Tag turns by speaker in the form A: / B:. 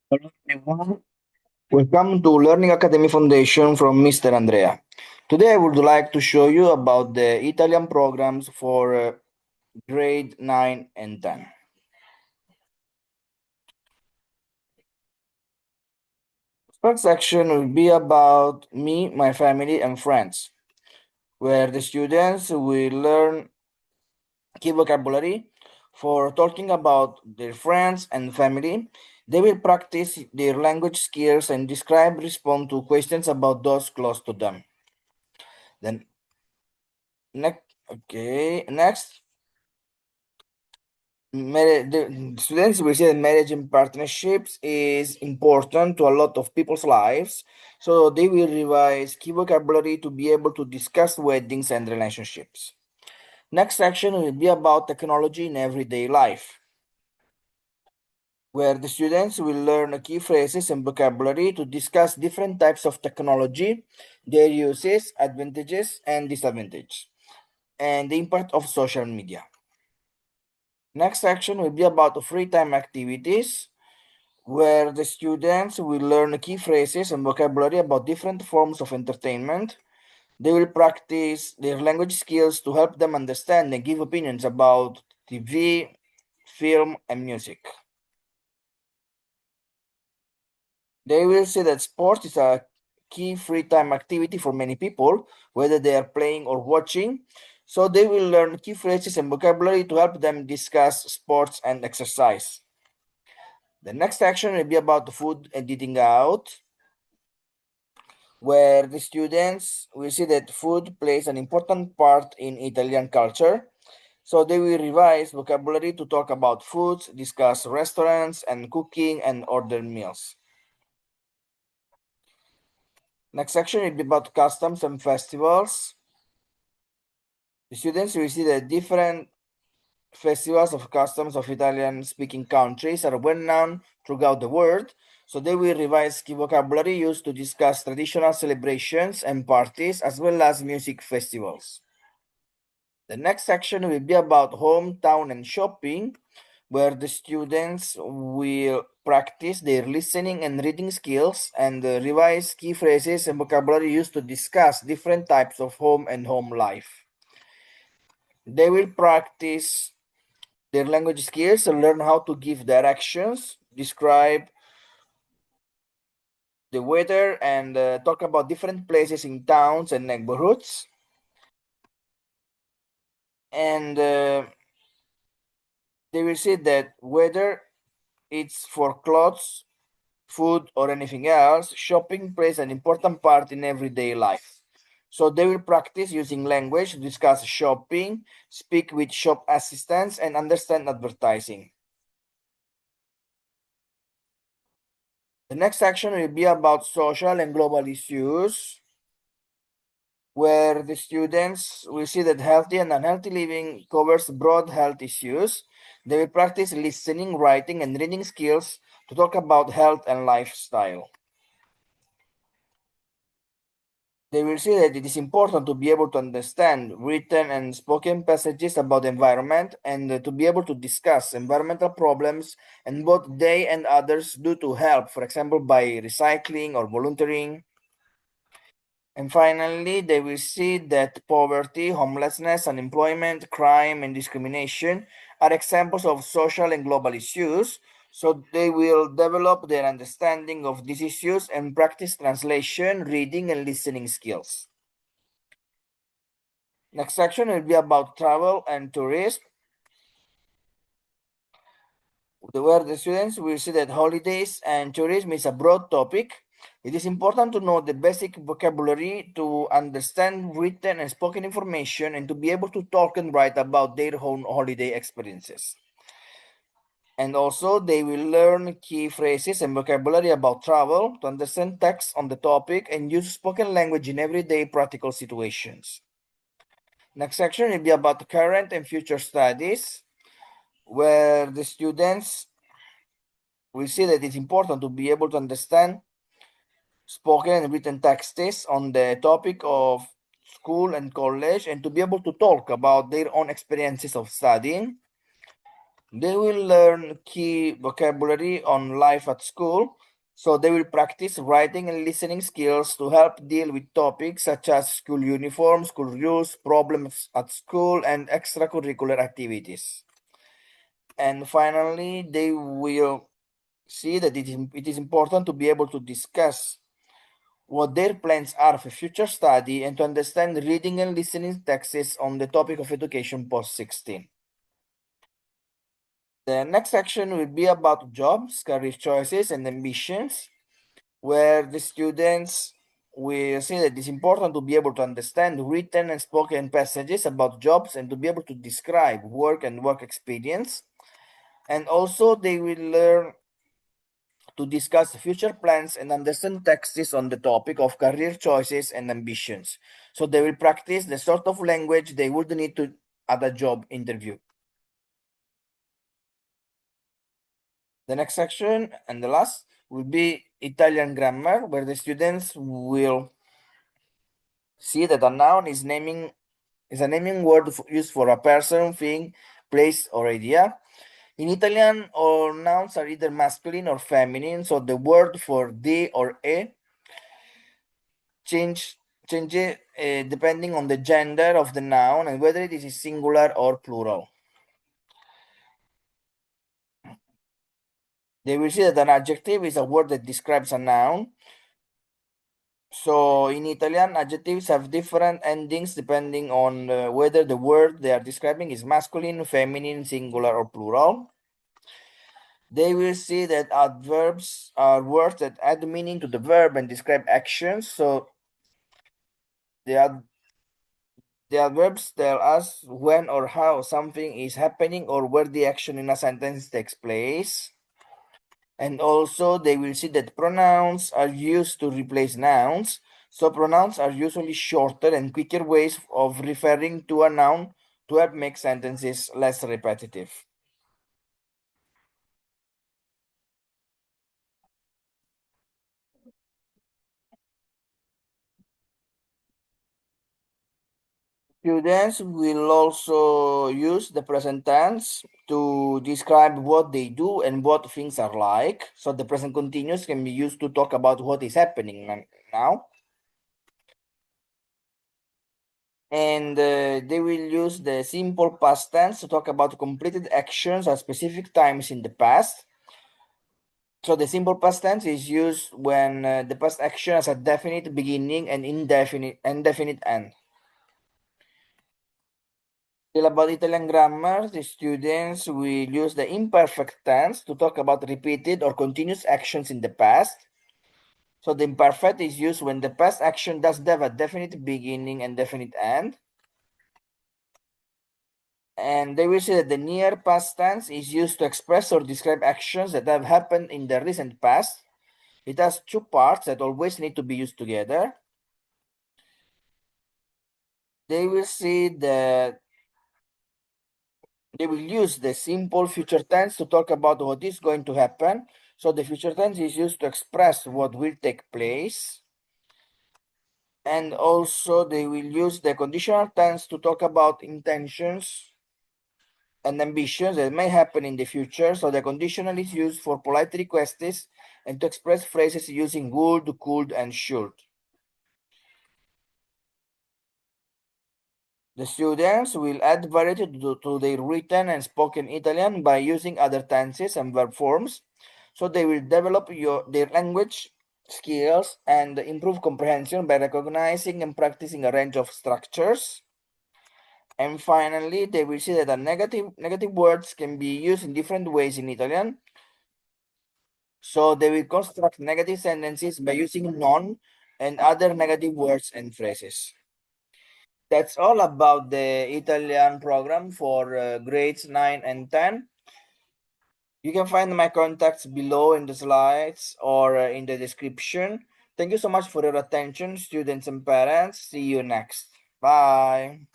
A: Hello everyone. Welcome to Learning Academy Foundation from Mr. Andrea. Today I would like to show you about the Italian programs for grade 9 and 10. First section will be about me, my family, and friends, where the students will learn key vocabulary for talking about their friends and family. They will practice their language skills and respond to questions about those close to them. Then next, the students will see that marriage and partnerships is important to a lot of people's lives. So they will revise key vocabulary to be able to discuss weddings and relationships. Next section will be about technology in everyday life, where the students will learn key phrases and vocabulary to discuss different types of technology, their uses, advantages, and disadvantages, and the impact of social media. Next section will be about free time activities, where the students will learn key phrases and vocabulary about different forms of entertainment. They will practice their language skills to help them understand and give opinions about TV, film, and music. They will see that sports is a key free time activity for many people, whether they are playing or watching. So they will learn key phrases and vocabulary to help them discuss sports and exercise. The next section will be about food and eating out, where the students will see that food plays an important part in Italian culture. So they will revise vocabulary to talk about foods, discuss restaurants and cooking, and order meals. Next section will be about customs and festivals. The students will see that different festivals of customs of Italian-speaking countries are well known throughout the world, so they will revise key vocabulary used to discuss traditional celebrations and parties, as well as music festivals. The next section will be about hometown and shopping, where the students will practice their listening and reading skills and revise key phrases and vocabulary used to discuss different types of home and home life. They will practice their language skills and learn how to give directions, describe the weather, and talk about different places in towns and neighborhoods. And they will say that whether it's for clothes, food, or anything else, shopping plays an important part in everyday life. So they will practice using language to discuss shopping, speak with shop assistants, and understand advertising. The next section will be about social and global issues, where the students will see that healthy and unhealthy living covers broad health issues. They will practice listening, writing, and reading skills to talk about health and lifestyle. They will see that it is important to be able to understand written and spoken passages about the environment and to be able to discuss environmental problems and what they and others do to help, for example, by recycling or volunteering. And finally, they will see that poverty, homelessness, unemployment, crime, and discrimination are examples of social and global issues. So they will develop their understanding of these issues and practice translation, reading, and listening skills. Next section will be about travel and tourism, where the students will see that holidays and tourism is a broad topic. It is important to know the basic vocabulary to understand written and spoken information and to be able to talk and write about their own holiday experiences. And also, they will learn key phrases and vocabulary about travel to understand text on the topic and use spoken language in everyday practical situations. Next section will be about current and future studies, where the students will see that it's important to be able to understand spoken and written texts on the topic of school and college and to be able to talk about their own experiences of studying. They will learn key vocabulary on life at school. So they will practice writing and listening skills to help deal with topics such as school uniform, school rules, problems at school, and extracurricular activities. And finally, they will see that it is important to be able to discuss what their plans are for future study and to understand reading and listening texts on the topic of education post 16. The next section will be about jobs, career choices, and ambitions, where the students will see that it's important to be able to understand written and spoken passages about jobs and to be able to describe work and work experience. And also they will learn to discuss future plans and understand texts on the topic of career choices and ambitions. So they will practice the sort of language they would need to at a job interview. The next section and the last will be Italian grammar, where the students will see that a noun is a naming word used for a person, thing, place, or idea. In Italian, all nouns are either masculine or feminine, so the word for de or e change depending on the gender of the noun and whether it is singular or plural. They will see that an adjective is a word that describes a noun. So in Italian, adjectives have different endings depending on whether the word they are describing is masculine, feminine, singular, or plural. They will see that adverbs are words that add meaning to the verb and describe actions. So the adverbs tell us when or how something is happening or where the action in a sentence takes place. And also they will see that pronouns are used to replace nouns. So pronouns are usually shorter and quicker ways of referring to a noun to help make sentences less repetitive. Students will also use the present tense to describe what they do and what things are like. So the present continuous can be used to talk about what is happening now. And they will use the simple past tense to talk about completed actions at specific times in the past. So the simple past tense is used when the past action has a definite beginning and indefinite end. Still about Italian grammar, the students will use the imperfect tense to talk about repeated or continuous actions in the past. So the imperfect is used when the past action doesn't have a definite beginning and definite end. And they will say that the near past tense is used to express or describe actions that have happened in the recent past. It has two parts that always need to be used together. They will see that they will use the simple future tense to talk about what is going to happen. So the future tense is used to express what will take place. And also they will use the conditional tense to talk about intentions and ambitions that may happen in the future. So the conditional is used for polite requests and to express phrases using would, could, and should. The students will add variety to their written and spoken Italian by using other tenses and verb forms. So they will develop their language skills and improve comprehension by recognizing and practicing a range of structures. And finally, they will see that the negative words can be used in different ways in Italian. So they will construct negative sentences by using non and other negative words and phrases. That's all about the Italian program for grades 9 and 10. You can find my contacts below in the slides or in the description. Thank you so much for your attention, students and parents. See you next. Bye.